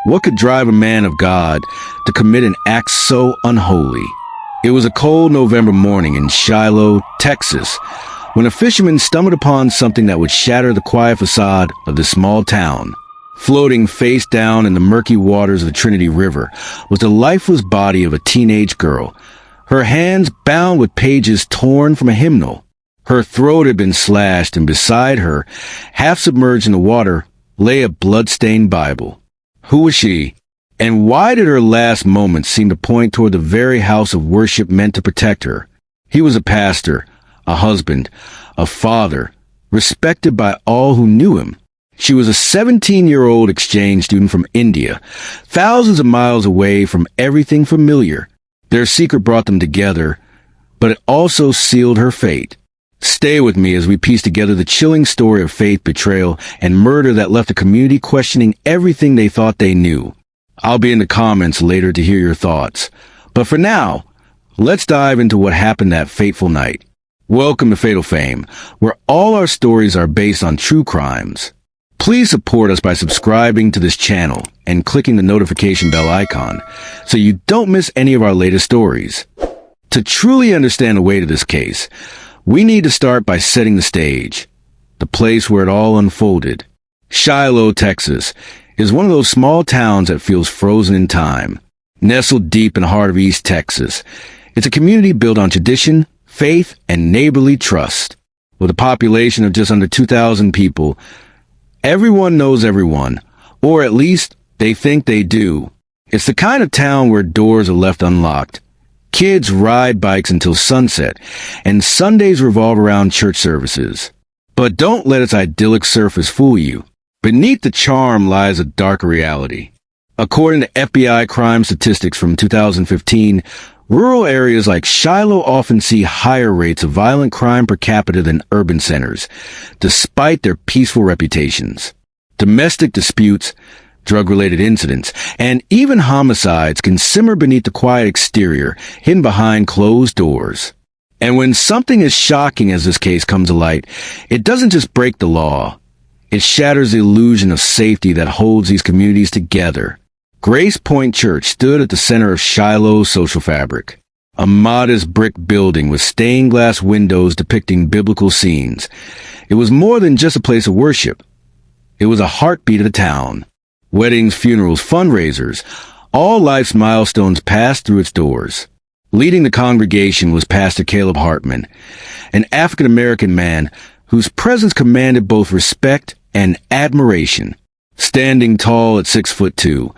What could drive a man of God to commit an act so unholy? It was a cold November morning in Shiloh, Texas, when a fisherman stumbled upon something that would shatter the quiet facade of this small town. Floating face down in the murky waters of the Trinity River was the lifeless body of a teenage girl, her hands bound with pages torn from a hymnal. Her throat had been slashed, and beside her, half submerged in the water, lay a blood-stained Bible. Who was she? And why did her last moments seem to point toward the very house of worship meant to protect her? He was a pastor, a husband, a father, respected by all who knew him. She was a 17-year-old exchange student from India, thousands of miles away from everything familiar. Their secret brought them together, but it also sealed her fate. Stay with me as we piece together the chilling story of faith betrayal and murder that left the community questioning everything they thought they knew. I'll be in the comments later to hear your thoughts. But for now, let's dive into what happened that fateful night. Welcome to Fatal Fame, where all our stories are based on true crimes. Please support us by subscribing to this channel and clicking the notification bell icon so you don't miss any of our latest stories. To truly understand the weight of this case, we need to start by setting the stage, the place where it all unfolded. Shiloh, Texas, is one of those small towns that feels frozen in time. Nestled deep in the heart of East Texas, it's a community built on tradition, faith, and neighborly trust. With a population of just under 2,000 people, everyone knows everyone, or at least they think they do. It's the kind of town where doors are left unlocked. Kids ride bikes until sunset, and Sundays revolve around church services. But don't let its idyllic surface fool you. Beneath the charm lies a darker reality. According to FBI crime statistics from 2015, rural areas like Shiloh often see higher rates of violent crime per capita than urban centers, despite their peaceful reputations. Domestic disputes, drug-related incidents, and even homicides can simmer beneath the quiet exterior, hidden behind closed doors. And when something as shocking as this case comes to light, it doesn't just break the law. It shatters the illusion of safety that holds these communities together. Grace Point Church stood at the center of Shiloh's social fabric. A modest brick building with stained glass windows depicting biblical scenes. It was more than just a place of worship. It was a heartbeat of the town. Weddings, funerals, fundraisers, all life's milestones passed through its doors. Leading the congregation was Pastor Caleb Hartman, an African-American man whose presence commanded both respect and admiration. Standing tall at 6'2",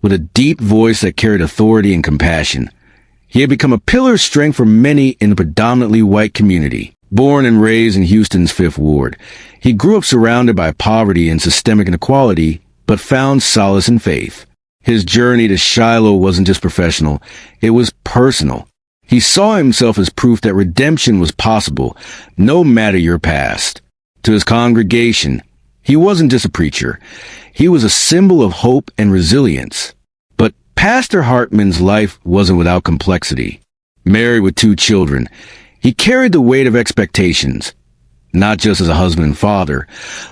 with a deep voice that carried authority and compassion, he had become a pillar of strength for many in the predominantly white community. Born and raised in Houston's Fifth Ward, he grew up surrounded by poverty and systemic inequality, but found solace in faith. His journey to Shiloh wasn't just professional, it was personal. He saw himself as proof that redemption was possible, no matter your past. To his congregation, he wasn't just a preacher. He was a symbol of hope and resilience. But Pastor Hartman's life wasn't without complexity. Married with 2 children, he carried the weight of expectations, not just as a husband and father,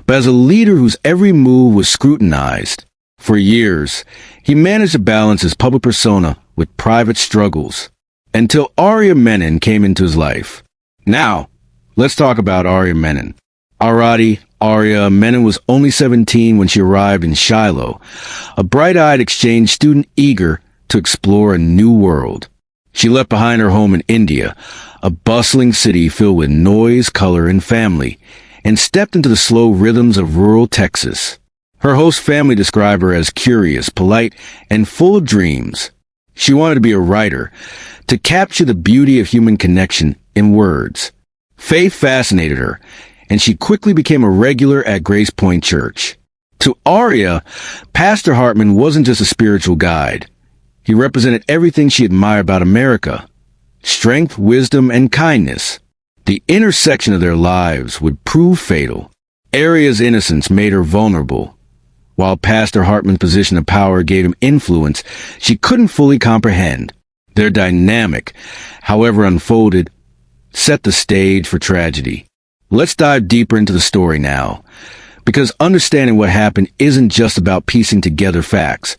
but as a leader whose every move was scrutinized. For years, he managed to balance his public persona with private struggles, until Aria Menon came into his life. Now, let's talk about Aria Menon. Aria Menon was only 17 when she arrived in Shiloh, a bright-eyed exchange student eager to explore a new world. She left behind her home in India, a bustling city filled with noise, color, and family, and stepped into the slow rhythms of rural Texas. Her host family described her as curious, polite, and full of dreams. She wanted to be a writer, to capture the beauty of human connection in words. Faith fascinated her, and she quickly became a regular at Grace Point Church. To Aria, Pastor Hartman wasn't just a spiritual guide. He represented everything she admired about America: strength, wisdom, and kindness. The intersection of their lives would prove fatal. Aria's innocence made her vulnerable, while Pastor Hartman's position of power gave him influence she couldn't fully comprehend. Their dynamic, however unfolded, set the stage for tragedy. Let's dive deeper into the story now, because understanding what happened isn't just about piecing together facts,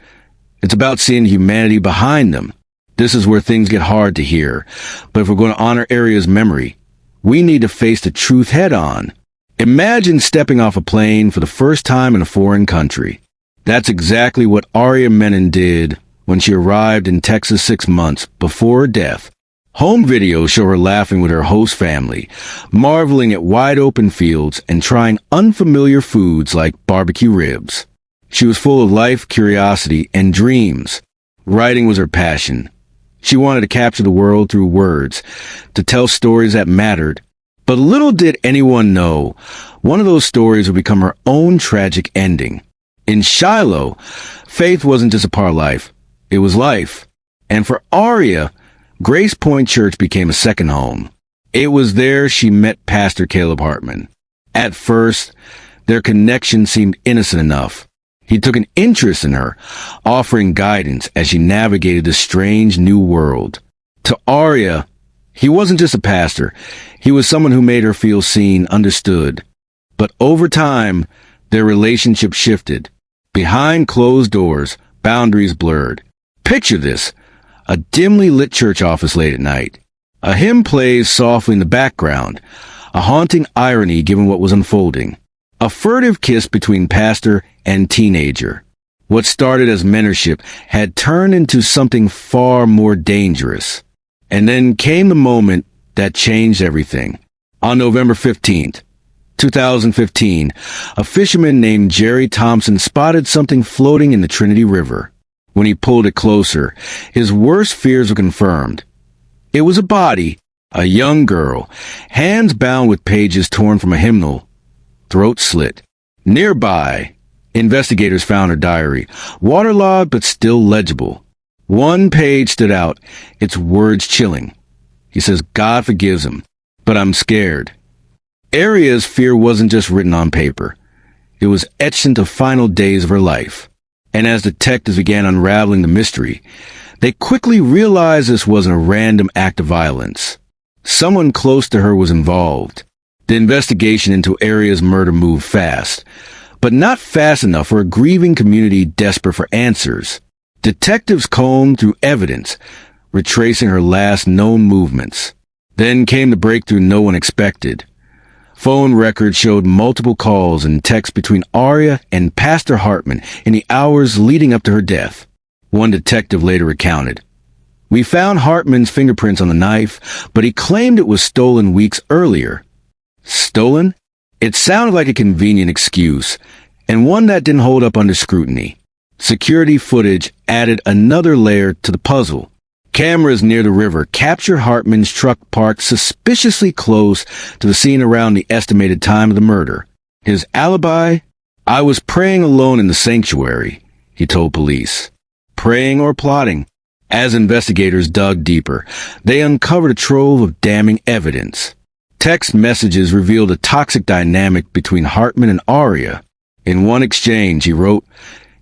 It's about seeing humanity behind them. This is where things get hard to hear. But if we're going to honor Aria's memory, we need to face the truth head on. Imagine stepping off a plane for the first time in a foreign country. That's exactly what Aria Menon did when she arrived in Texas 6 months before her death. Home videos show her laughing with her host family, marveling at wide-open fields and trying unfamiliar foods like barbecue ribs. She was full of life, curiosity, and dreams. Writing was her passion. She wanted to capture the world through words, to tell stories that mattered. But little did anyone know, one of those stories would become her own tragic ending. In Shiloh, faith wasn't just a part of life. It was life. And for Aria, Grace Point Church became a second home. It was there she met Pastor Caleb Hartman. At first, their connection seemed innocent enough. He took an interest in her, offering guidance as she navigated this strange new world. To Aria, he wasn't just a pastor. He was someone who made her feel seen, understood. But over time, their relationship shifted. Behind closed doors, boundaries blurred. Picture this. A dimly lit church office late at night. A hymn plays softly in the background, a haunting irony given what was unfolding. A furtive kiss between pastor and teenager. What started as mentorship had turned into something far more dangerous. And then came the moment that changed everything. On November 15th, 2015, a fisherman named Jerry Thompson spotted something floating in the Trinity River. When he pulled it closer, his worst fears were confirmed. It was a body, a young girl, hands bound with pages torn from a hymnal, throat slit. Nearby, investigators found her diary, waterlogged but still legible. One page stood out, its words chilling. He says, "God forgives him, but I'm scared." Aria's fear wasn't just written on paper. It was etched into the final days of her life. And as detectives began unraveling the mystery, they quickly realized this wasn't a random act of violence. Someone close to her was involved. The investigation into Aria's murder moved fast, but not fast enough for a grieving community desperate for answers. Detectives combed through evidence, retracing her last known movements. Then came the breakthrough no one expected. Phone records showed multiple calls and texts between Aria and Pastor Hartman in the hours leading up to her death. One detective later recounted, "We found Hartman's fingerprints on the knife, but he claimed it was stolen weeks earlier." Stolen? It sounded like a convenient excuse, and one that didn't hold up under scrutiny. Security footage added another layer to the puzzle. Cameras near the river captured Hartman's truck parked suspiciously close to the scene around the estimated time of the murder. His alibi? "I was praying alone in the sanctuary," he told police. Praying or plotting? As investigators dug deeper, they uncovered a trove of damning evidence. Text messages revealed a toxic dynamic between Hartman and Aria. In one exchange, he wrote,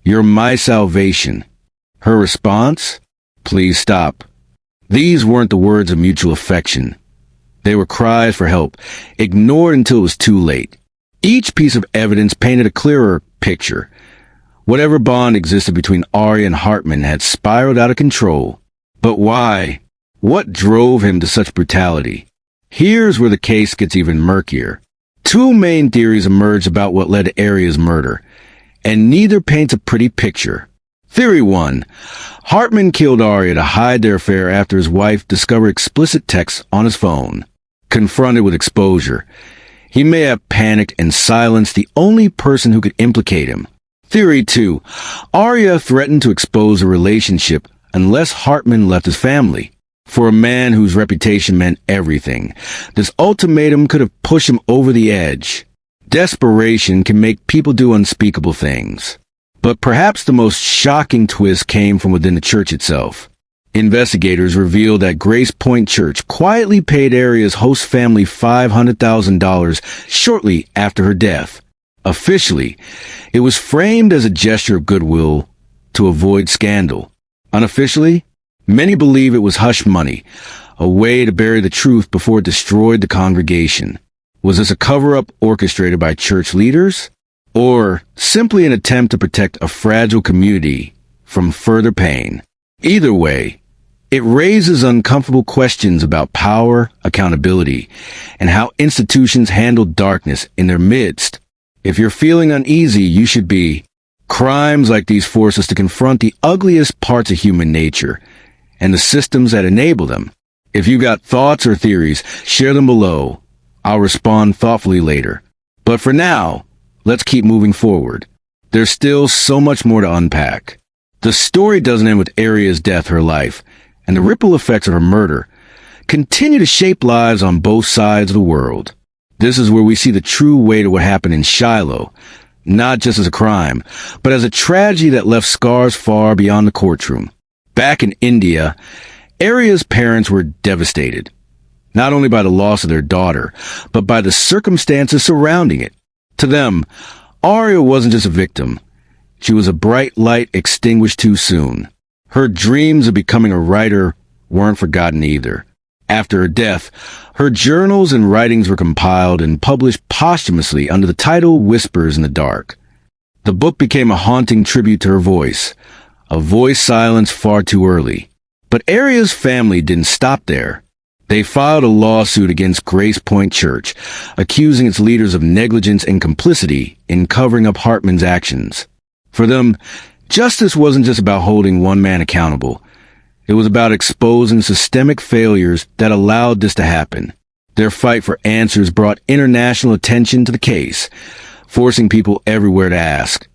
"You're my salvation." Her response? "Please stop." These weren't the words of mutual affection. They were cries for help, ignored until it was too late. Each piece of evidence painted a clearer picture. Whatever bond existed between Aria and Hartman had spiraled out of control. But why? What drove him to such brutality? Here's where the case gets even murkier. Two main theories emerged about what led to Aria's murder, and neither paints a pretty picture. Theory 1. Hartman killed Aria to hide their affair after his wife discovered explicit texts on his phone. Confronted with exposure, he may have panicked and silenced the only person who could implicate him. Theory 2. Aria threatened to expose a relationship unless Hartman left his family. For a man whose reputation meant everything, this ultimatum could have pushed him over the edge. Desperation can make people do unspeakable things. But perhaps the most shocking twist came from within the church itself. Investigators revealed that Grace Point Church quietly paid Aria's host family $500,000 shortly after her death. Officially, it was framed as a gesture of goodwill to avoid scandal. Unofficially, many believe it was hush money, a way to bury the truth before it destroyed the congregation. Was this a cover-up orchestrated by church leaders? Or simply an attempt to protect a fragile community from further pain. Either way, it raises uncomfortable questions about power, accountability, and how institutions handle darkness in their midst. If you're feeling uneasy, you should be. Crimes like these force us to confront the ugliest parts of human nature and the systems that enable them. If you got thoughts or theories, share them below. I'll respond thoughtfully later. But for now, let's keep moving forward. There's still so much more to unpack. The story doesn't end with Aria's death, her life, and the ripple effects of her murder continue to shape lives on both sides of the world. This is where we see the true weight of what happened in Shiloh, not just as a crime, but as a tragedy that left scars far beyond the courtroom. Back in India, Aria's parents were devastated, not only by the loss of their daughter, but by the circumstances surrounding it. To them, Aria wasn't just a victim. She was a bright light extinguished too soon. Her dreams of becoming a writer weren't forgotten either. After her death, her journals and writings were compiled and published posthumously under the title Whispers in the Dark. The book became a haunting tribute to her voice, a voice silenced far too early. But Aria's family didn't stop there. They filed a lawsuit against Grace Point Church, accusing its leaders of negligence and complicity in covering up Hartman's actions. For them, justice wasn't just about holding one man accountable. It was about exposing systemic failures that allowed this to happen. Their fight for answers brought international attention to the case, forcing people everywhere to ask,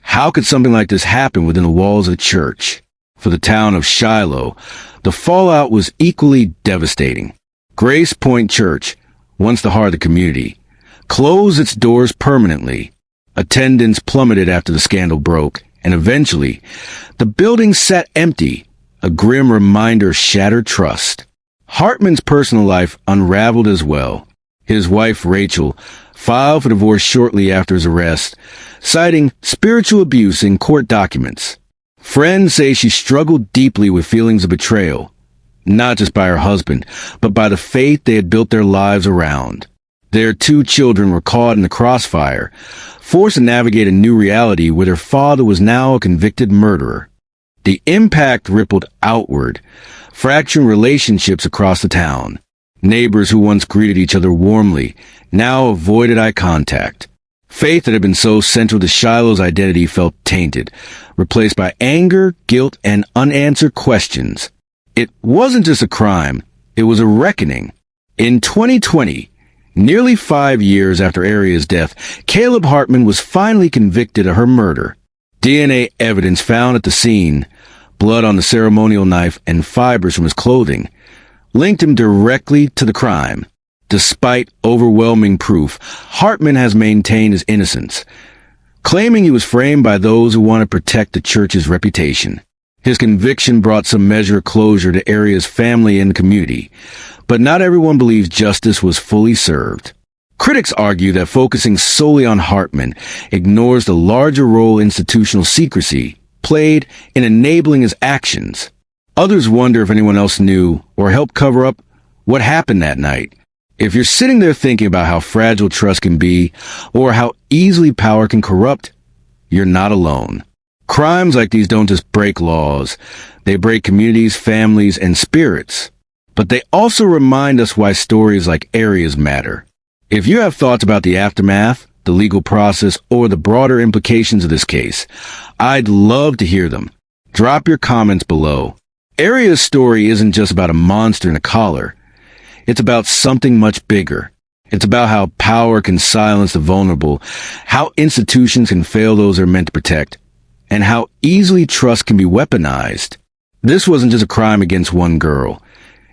how could something like this happen within the walls of the church? For the town of Shiloh, the fallout was equally devastating. Grace Point Church, once the heart of the community, closed its doors permanently. Attendance plummeted after the scandal broke, and eventually, the building sat empty, a grim reminder of shattered trust. Hartman's personal life unraveled as well. His wife, Rachel, filed for divorce shortly after his arrest, citing spiritual abuse in court documents. Friends say she struggled deeply with feelings of betrayal, not just by her husband, but by the faith they had built their lives around. Their 2 children were caught in the crossfire, forced to navigate a new reality where their father was now a convicted murderer. The impact rippled outward, fracturing relationships across the town. Neighbors who once greeted each other warmly now avoided eye contact. Faith that had been so central to Shiloh's identity felt tainted, replaced by anger, guilt, and unanswered questions. It wasn't just a crime, it was a reckoning. In 2020, nearly 5 years after Aria's death, Caleb Hartman was finally convicted of her murder. DNA evidence found at the scene, blood on the ceremonial knife, and fibers from his clothing, linked him directly to the crime. Despite overwhelming proof, Hartman has maintained his innocence, claiming he was framed by those who want to protect the church's reputation. His conviction brought some measure of closure to Aria's family and community, but not everyone believes justice was fully served. Critics argue that focusing solely on Hartman ignores the larger role institutional secrecy played in enabling his actions. Others wonder if anyone else knew or helped cover up what happened that night. If you're sitting there thinking about how fragile trust can be or how easily power can corrupt, you're not alone. Crimes like these don't just break laws. They break communities, families, and spirits. But they also remind us why stories like Aria's matter. If you have thoughts about the aftermath, the legal process, or the broader implications of this case, I'd love to hear them. Drop your comments below. Aria's story isn't just about a monster in a collar. It's about something much bigger. It's about how power can silence the vulnerable, how institutions can fail those they're meant to protect, and how easily trust can be weaponized. This wasn't just a crime against one girl.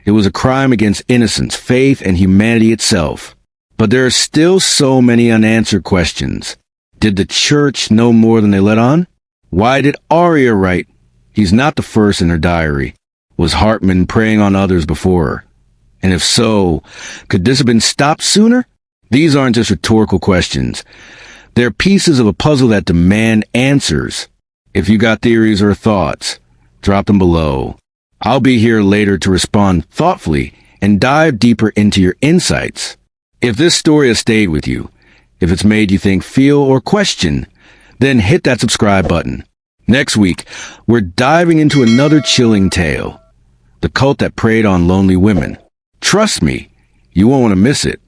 It was a crime against innocence, faith, and humanity itself. But there are still so many unanswered questions. Did the church know more than they let on? Why did Aria write, "He's not the first" in her diary? Was Hartman preying on others before her? And if so, could this have been stopped sooner? These aren't just rhetorical questions. They're pieces of a puzzle that demand answers. If you got theories or thoughts, drop them below. I'll be here later to respond thoughtfully and dive deeper into your insights. If this story has stayed with you, if it's made you think, feel, or question, then hit that subscribe button. Next week, we're diving into another chilling tale, the cult that preyed on lonely women. Trust me, you won't want to miss it.